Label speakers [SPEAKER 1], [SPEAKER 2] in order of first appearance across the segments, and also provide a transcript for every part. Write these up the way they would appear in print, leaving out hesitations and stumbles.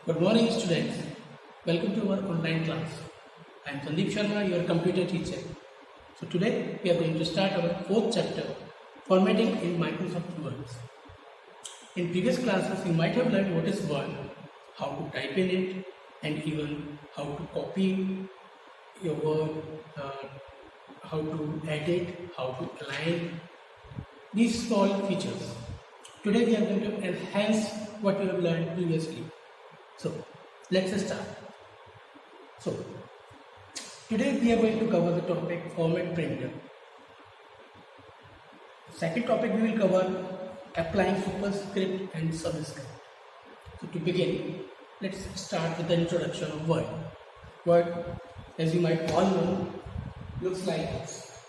[SPEAKER 1] Good morning, students. Welcome to our online class. I am Sandeep Sharma, your computer teacher. So today we are going to start our fourth chapter, formatting in Microsoft Word. In previous classes, you might have learned what is Word, how to type in it, and even how to copy your word, how to edit, how to align these small features. Today we are going to enhance what you have learned previously. So let's start. So today we are going to cover the topic format printer. Second topic we will cover applying superscript and subscript. So to begin, let's start with the introduction of Word. Word, as you might all know, looks like this.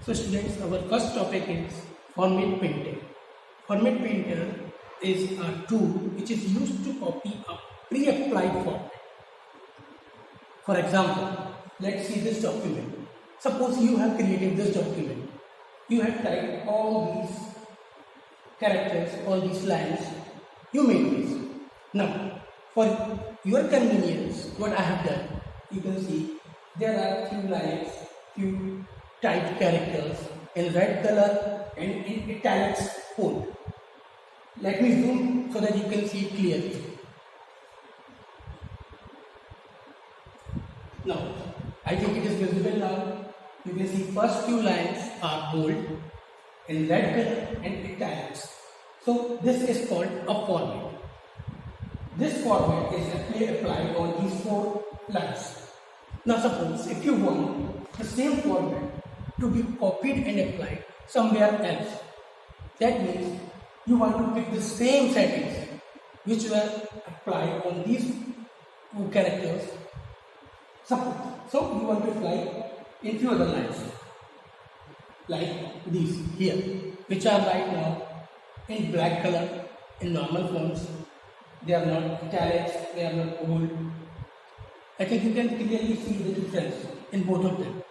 [SPEAKER 1] So students, our first topic is Format Painter. Format Painter is a tool which is used to copy a pre-applied format. For example, let's see this document. Suppose you have created this document. You have typed all these characters, all these lines. You made this. Now, for your convenience, what I have done, you can see there are few lines, few typed characters in red color and in italics font. Let me zoom so that you can see it clearly. Now, I think it is visible now. You can see first few lines are bold in red color and italics. So this is called a format. This format is applied on these four lines. Now suppose if you want the same format to be copied and applied somewhere else, that means you want to pick the same settings which were applied on these two characters. Suppose, so you want to apply in few other lines like these here, which are right now in black color in normal fonts. They are not italics, they are not bold. I think you can clearly see the difference in both of them.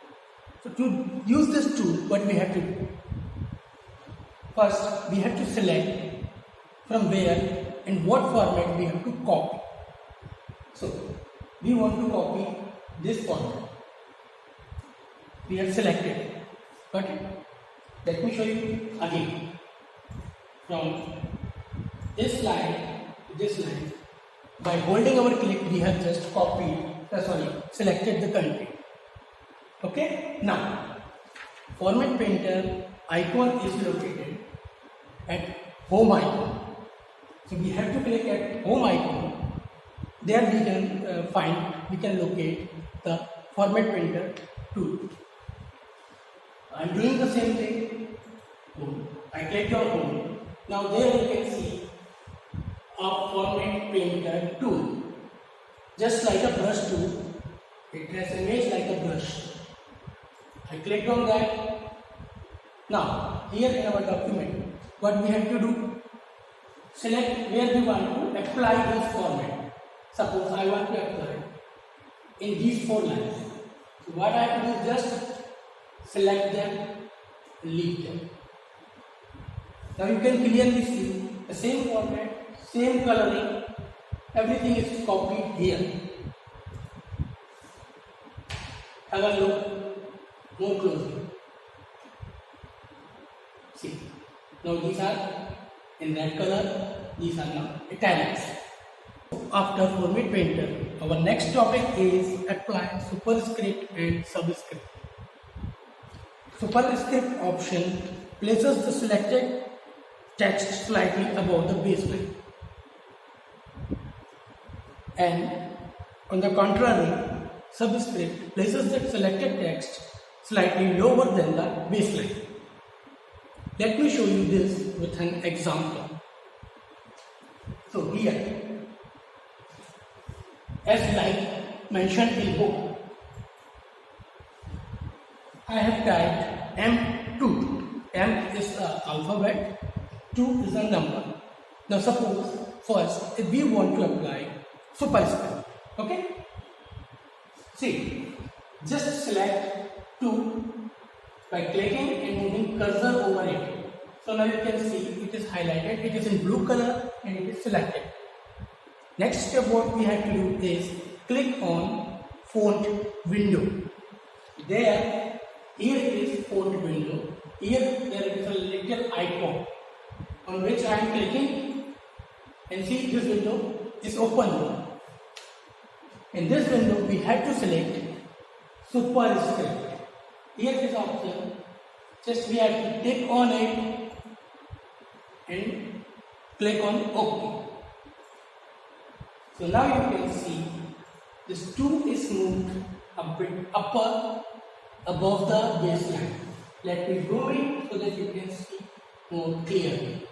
[SPEAKER 1] So to use this tool, what we have to do? First, we have to select from where and what format we have to copy. So we want to copy this format. We have selected it. Got it? Let me show you again. From this line to this line, by holding our click, we have just selected the content. Okay? Now, Format Painter icon is located at Home icon. So we have to click at Home icon. There we can we can locate the Format Painter tool. I am doing the same thing. I clicked on Home. Now there you can see a Format Painter tool. Just like a brush tool, it has image like a brush. I clicked on that. Now here in our document, what we have to do? Select where we want to apply this format. Suppose I want to apply in these four lines. So what I have to do is just select them, leave them. Now you can clearly see the same format, same coloring, everything is copied here. Have a look more closely. See, now these are in red color, these are now italics. After Format Painter, our next topic is applying superscript and subscript. Superscript option places the selected text slightly above the baseline, and on the contrary, subscript places the selected text slightly lower than the baseline. Let me show you this with an example. So here, as like mentioned in book, I have typed M2. M is the alphabet, 2 is a number. Now suppose first if we want to apply superscript, okay? See, just select 2 by clicking and moving cursor over it. So now you can see it is highlighted, it is in blue color and it is selected. Next step what we have to do is click on font window. There, here is font window. Here there is a little icon on which I am clicking, and see this window is open. In this window we have to select superscript. Here is option, just we have to click on it and click on OK. So now you can see this 2 is moved a bit upper above the baseline. Let me zoom in so that you can see more clearly.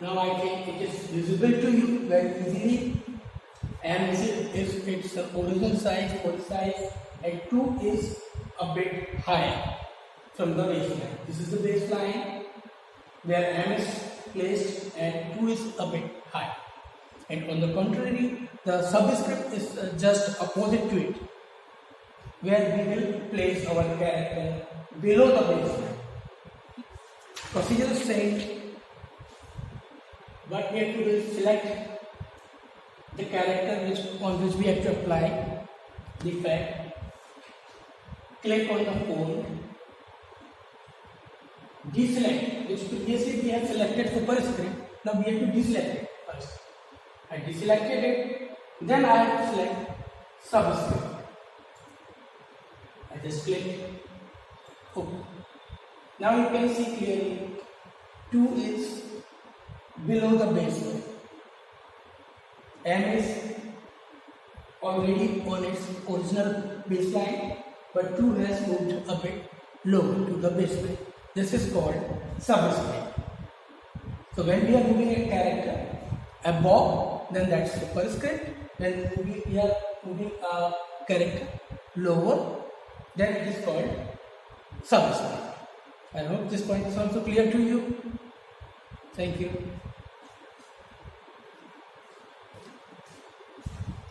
[SPEAKER 1] Now I think it is visible to you very easily, and if its original size, full size, and 2 is a bit higher from the baseline. This is the baseline where M is placed and 2 is a bit high. And on the contrary, the subscript is just opposite to it, where we will place our character below the baseline. Procedure is same. What we have to do is select the character on which we have to apply the effect. Click on the font. Deselect, which previously we have selected superscript. Now we have to deselect it first. I deselected it, then I have to select subscript. I just click OK. Now you can see clearly 2 is below the baseline. M is already on its original baseline, but 2 has moved a bit lower to the baseline. This is called subscript. So when we are moving a character above, then that's superscript. When we are moving a character lower, then it is called subscript. I hope this point is also clear to you. Thank you.